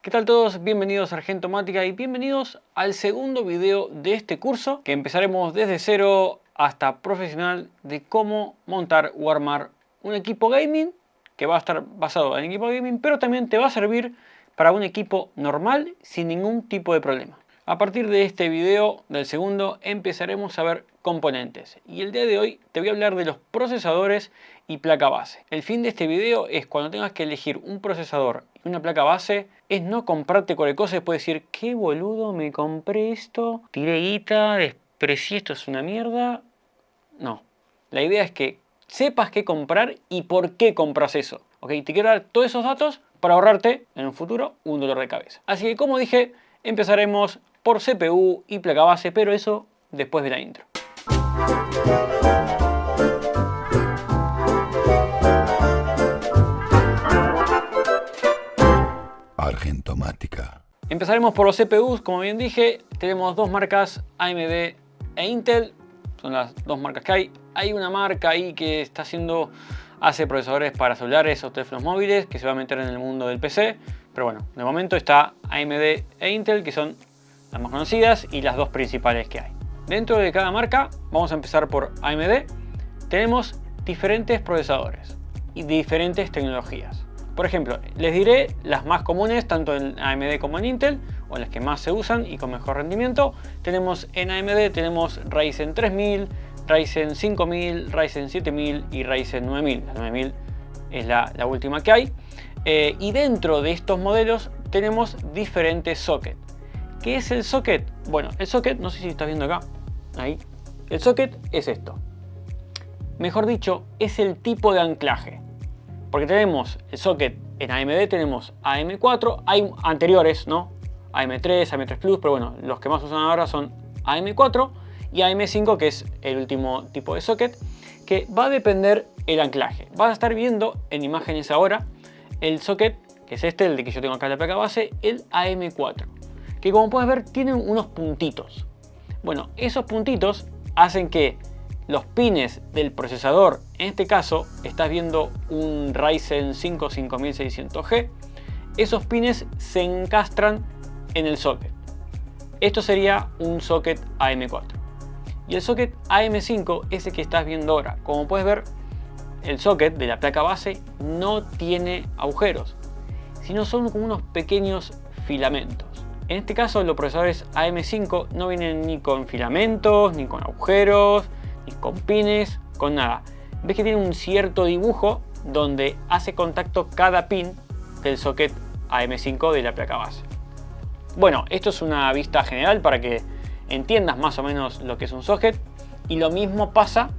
¿Qué tal todos? Bienvenidos a Argentomática y bienvenidos al segundo video de este curso que empezaremos desde cero hasta profesional de cómo montar o armar un equipo gaming que va a estar basado en equipo gaming, pero también te va a servir para un equipo normal sin ningún tipo de problema. A partir de este video del segundo empezaremos a ver componentes y el día de hoy te voy a hablar de los procesadores y placa base. El fin de este video es cuando tengas que elegir un procesador y una placa base, es no comprarte cualquier cosa y después decir, qué boludo, me compré esto, tiré guita, desprecié, esto es una mierda. No, la idea es que sepas qué comprar y por qué compras eso. ¿Ok? Te quiero dar todos esos datos para ahorrarte en un futuro un dolor de cabeza. Así que como dije, empezaremos por CPU y placa base, pero eso después de la intro. Argentomática. Empezaremos por los CPUs, como bien dije, tenemos dos marcas, AMD e Intel, son las dos marcas que hay. Hay una marca ahí que hace procesadores para celulares o teléfonos móviles, que se va a meter en el mundo del PC, pero bueno, de momento está AMD e Intel, que son las más conocidas y las dos principales que hay. Dentro de cada marca, vamos a empezar por AMD, tenemos diferentes procesadores y diferentes tecnologías. Por ejemplo, les diré las más comunes tanto en AMD como en Intel, o las que más se usan y con mejor rendimiento. Tenemos en AMD tenemos Ryzen 3000, Ryzen 5000, Ryzen 7000 y Ryzen 9000. La 9000 es la última que hay. Y dentro de estos modelos tenemos diferentes sockets. ¿Qué es el socket? Bueno, el socket, no sé si estás viendo acá, ahí. El socket es esto. Mejor dicho, es el tipo de anclaje. Porque tenemos el socket en AMD, tenemos AM4, hay anteriores, ¿no? AM3, AM3 Plus, pero bueno, los que más usan ahora son AM4 y AM5, que es el último tipo de socket, que va a depender el anclaje. Vas a estar viendo en imágenes ahora el socket, que es este, el de que yo tengo acá en la placa base, el AM4, que como puedes ver tiene unos puntitos. Bueno, esos puntitos hacen que los pines del procesador, en este caso estás viendo un Ryzen 5 5600G, esos pines se encastran en el socket. Esto sería un socket AM4. Y el socket AM5 es el que estás viendo ahora. Como puedes ver, el socket de la placa base no tiene agujeros, sino son como unos pequeños filamentos. En este caso los procesadores AM5 no vienen ni con filamentos, ni con agujeros, ni con pines, con nada. Ves que tiene un cierto dibujo donde hace contacto cada pin del socket AM5 de la placa base. Bueno, esto es una vista general para que entiendas más o menos lo que es un socket, y lo mismo pasa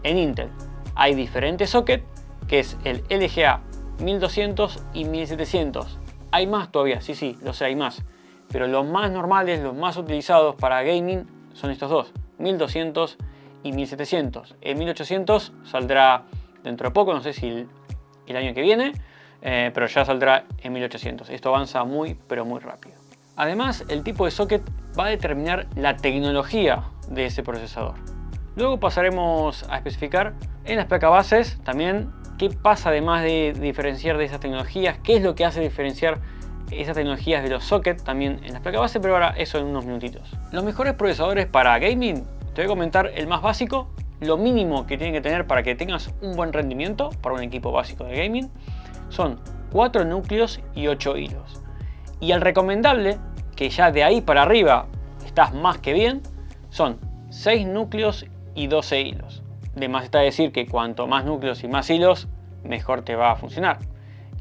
en Intel. Hay diferentes sockets, que es el LGA 1200 y 1700. Hay más todavía, sí, lo sé, hay más. Pero los más normales, los más utilizados para gaming son estos dos, 1200 y 1700. El 1800 saldrá dentro de poco, no sé si el año que viene, pero ya saldrá en 1800. Esto avanza muy, pero muy rápido. Además, el tipo de socket va a determinar la tecnología de ese procesador. Luego pasaremos a especificar en las placas bases también qué pasa además de diferenciar de esas tecnologías, qué es lo que hace diferenciar esas tecnologías de los sockets también en las placas base, pero ahora eso en unos minutitos. Los mejores procesadores para gaming, te voy a comentar el más básico, lo mínimo que tienen que tener para que tengas un buen rendimiento para un equipo básico de gaming, son 4 núcleos y 8 hilos. Y el recomendable, que ya de ahí para arriba estás más que bien, son 6 núcleos y 12 hilos. De más está decir que cuanto más núcleos y más hilos, mejor te va a funcionar.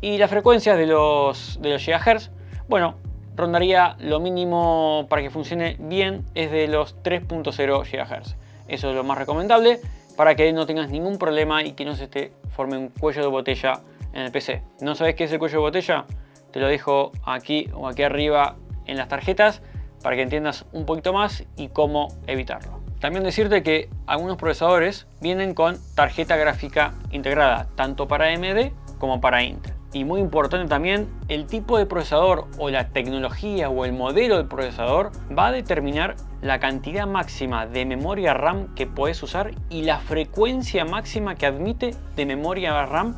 Y las frecuencias de los GHz, bueno, rondaría lo mínimo para que funcione bien es de los 3.0 GHz. Eso es lo más recomendable para que no tengas ningún problema y que no se te forme un cuello de botella en el PC. ¿No sabes qué es el cuello de botella? Te lo dejo aquí o aquí arriba en las tarjetas para que entiendas un poquito más y cómo evitarlo. También decirte que algunos procesadores vienen con tarjeta gráfica integrada, tanto para AMD como para Intel. Y muy importante también, el tipo de procesador o la tecnología o el modelo del procesador va a determinar la cantidad máxima de memoria RAM que puedes usar y la frecuencia máxima que admite de memoria RAM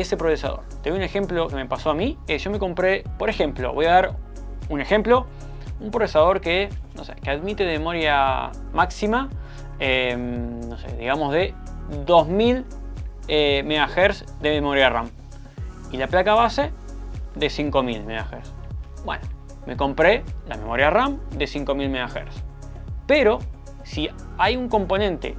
ese procesador. Te doy un ejemplo que me pasó a mí. Yo me compré, por ejemplo, voy a dar un ejemplo, un procesador que, no sé, que admite de memoria máxima, no sé, digamos de 2000 MHz de memoria RAM y la placa base de 5000 MHz. Bueno, me compré la memoria RAM de 5000 MHz, pero si hay un componente,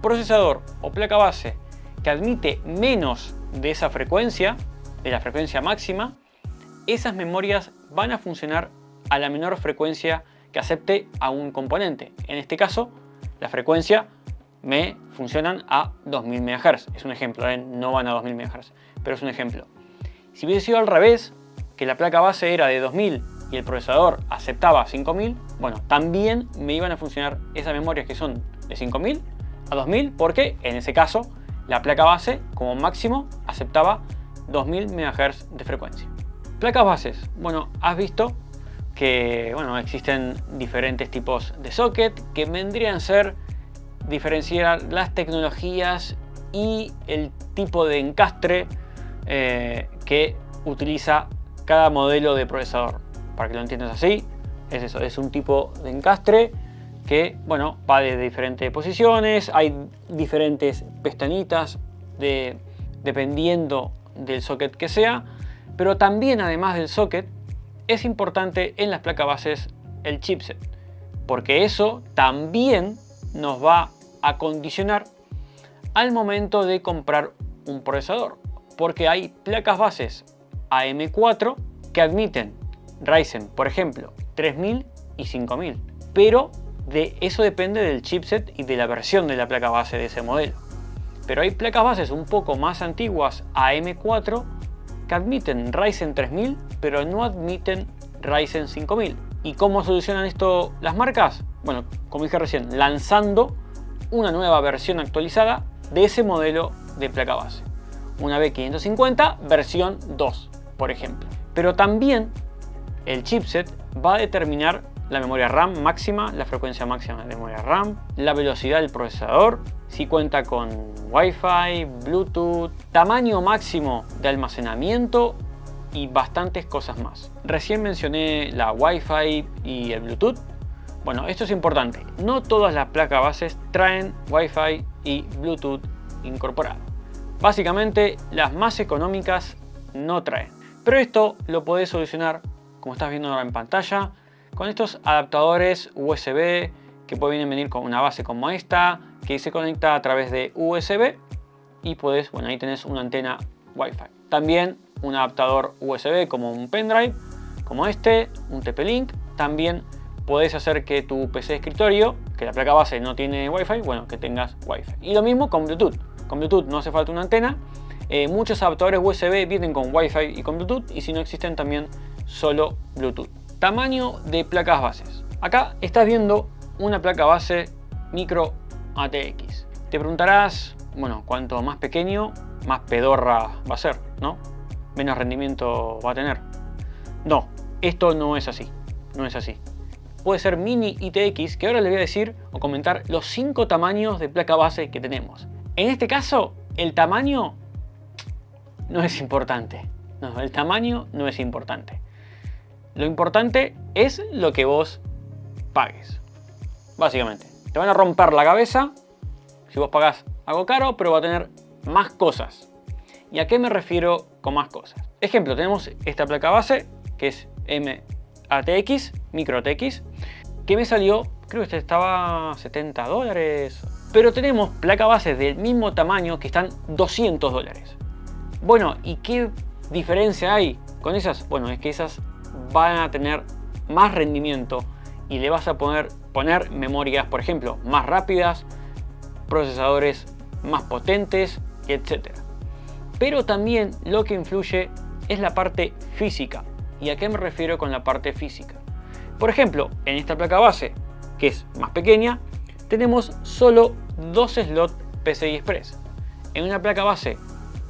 procesador o placa base que admite menos de esa frecuencia, de la frecuencia máxima, esas memorias van a funcionar a la menor frecuencia que acepte a un componente. En este caso, la frecuencia me funcionan a 2000 MHz. Es un ejemplo, no van a 2000 MHz, pero es un ejemplo. Si hubiese sido al revés, que la placa base era de 2000 y el procesador aceptaba 5000, bueno, también me iban a funcionar esas memorias que son de 5000 a 2000, porque en ese caso la placa base como máximo aceptaba 2000 MHz de frecuencia. Placas bases. Bueno, has visto que bueno, existen diferentes tipos de socket que vendrían a ser diferenciar las tecnologías y el tipo de encastre que utiliza cada modelo de procesador. Para que lo entiendas así, es eso, es un tipo de encastre que bueno, va de diferentes posiciones, hay diferentes pestañitas dependiendo del socket que sea, pero también además del socket es importante en las placas bases el chipset, porque eso también nos va a condicionar al momento de comprar un procesador, porque hay placas bases AM4 que admiten Ryzen, por ejemplo, 3000 y 5000, pero de eso depende del chipset y de la versión de la placa base de ese modelo. Pero hay placas bases un poco más antiguas AM4 que admiten Ryzen 3000 pero no admiten Ryzen 5000. ¿Y cómo solucionan esto las marcas? Bueno, como dije recién, lanzando una nueva versión actualizada de ese modelo de placa base, una B550 versión 2, por ejemplo. Pero también el chipset va a determinar la memoria RAM máxima, la frecuencia máxima de memoria RAM, la velocidad del procesador, si cuenta con Wi-Fi, Bluetooth, tamaño máximo de almacenamiento y bastantes cosas más. Recién mencioné la Wi-Fi y el Bluetooth. Bueno, esto es importante. No todas las placas bases traen Wi-Fi y Bluetooth incorporado. Básicamente, las más económicas no traen. Pero esto lo podés solucionar, como estás viendo ahora en pantalla, con estos adaptadores USB que pueden venir con una base como esta, que se conecta a través de USB y puedes, bueno, ahí tenés una antena Wi-Fi. También un adaptador USB como un pendrive, como este, un TP-Link. También podés hacer que tu PC de escritorio, que la placa base no tiene Wi-Fi, bueno, que tengas Wi-Fi. Y lo mismo con Bluetooth. Con Bluetooth no hace falta una antena. Muchos adaptadores USB vienen con Wi-Fi y con Bluetooth, y si no existen también solo Bluetooth. Tamaño de placas bases. Acá estás viendo una placa base micro ATX. Te preguntarás, bueno, cuanto más pequeño, más pedorra va a ser, ¿no? Menos rendimiento va a tener. No, esto no es así. No es así. Puede ser mini ITX, que ahora les voy a decir o comentar los 5 tamaños de placa base que tenemos. En este caso, el tamaño no es importante. No, el tamaño no es importante. Lo importante es lo que vos pagues. Básicamente, te van a romper la cabeza si vos pagás algo caro, pero va a tener más cosas. ¿Y a qué me refiero con más cosas? Ejemplo, tenemos esta placa base que es MATX, micro ATX, que me salió, creo que estaba $70. Pero tenemos placa base del mismo tamaño que están $200. Bueno, ¿y qué diferencia hay con esas? Bueno, es que esas van a tener más rendimiento y le vas a poner memorias, por ejemplo, más rápidas, procesadores más potentes, etc. Pero también lo que influye es la parte física. ¿Y a qué me refiero con la parte física? Por ejemplo, en esta placa base, que es más pequeña, tenemos solo 2 slots PCI Express. En una placa base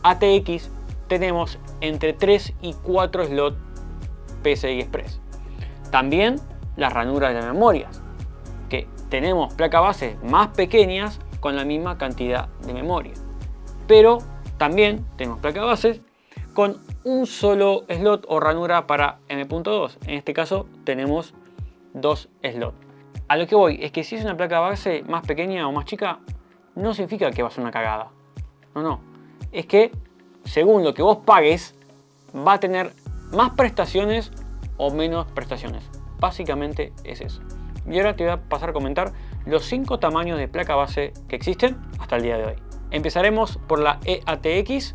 ATX tenemos entre 3 y 4 slots PCI Express. También las ranuras de las memorias, que tenemos placas bases más pequeñas con la misma cantidad de memoria. Pero también tenemos placa base con un solo slot o ranura para M.2. En este caso tenemos 2 slots. A lo que voy es que si es una placa base más pequeña o más chica, no significa que va a ser una cagada. No. Es que según lo que vos pagues, va a tener más prestaciones o menos prestaciones. Básicamente es eso. Y ahora te voy a pasar a comentar los 5 tamaños de placa base que existen hasta el día de hoy. Empezaremos por la EATX,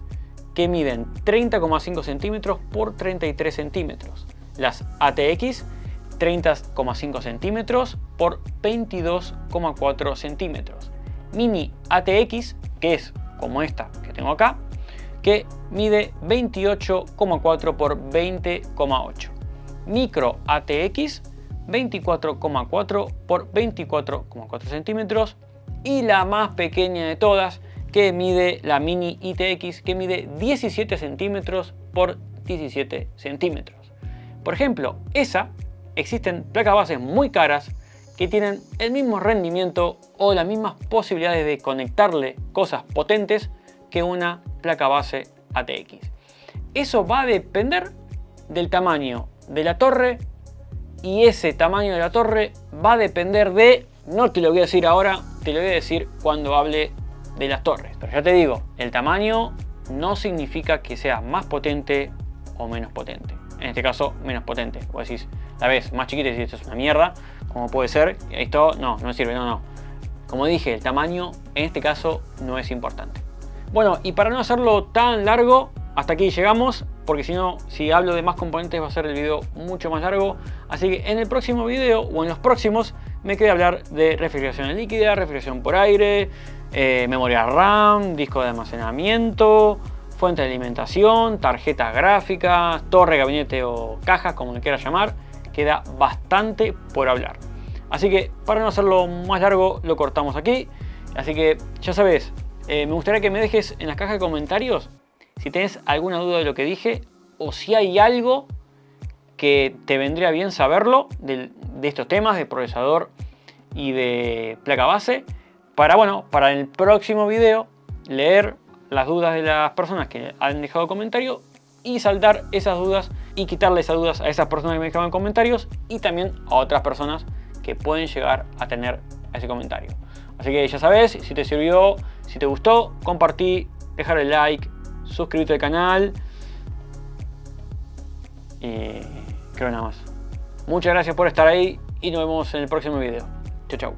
que miden 30,5 centímetros por 33 centímetros. Las ATX, 30,5 centímetros por 22,4 centímetros. Mini ATX, que es como esta que tengo acá, que mide 28,4 por 20,8. Micro ATX, 24,4 por 24,4 centímetros. Y la más pequeña de todas, que mide la Mini ITX, que mide 17 centímetros por 17 centímetros. Por ejemplo, existen placas bases muy caras que tienen el mismo rendimiento o las mismas posibilidades de conectarle cosas potentes que una placa base ATX. Eso va a depender del tamaño de la torre, y ese tamaño de la torre va a depender de, no te lo voy a decir ahora, te lo voy a decir cuando hable de las torres. Pero ya te digo, el tamaño no significa que sea más potente o menos potente. En este caso, menos potente. Vos decís, la ves más chiquita y decís, esto es una mierda, como puede ser, esto no sirve, no. Como dije, el tamaño en este caso no es importante. Bueno, y para no hacerlo tan largo, hasta aquí llegamos, porque si hablo de más componentes va a ser el video mucho más largo. Así que en el próximo video o en los próximos me queda hablar de refrigeración líquida, refrigeración por aire, memoria RAM, disco de almacenamiento, fuente de alimentación, tarjetas gráficas, torre, gabinete o cajas, como le quieras llamar. Queda bastante por hablar. Así que para no hacerlo más largo lo cortamos aquí. Así que ya sabes, me gustaría que me dejes en las cajas de comentarios si tenés alguna duda de lo que dije o si hay algo que te vendría bien saberlo de estos temas de procesador y de placa base para el próximo video leer las dudas de las personas que han dejado comentarios y saldar esas dudas y quitarle esas dudas a esas personas que me dejaban comentarios y también a otras personas que pueden llegar a tener ese comentario. Así que ya sabes, si te sirvió, si te gustó, compartí, dejar el like, suscríbete al canal y creo nada más. Muchas gracias por estar ahí y nos vemos en el próximo video. Chau.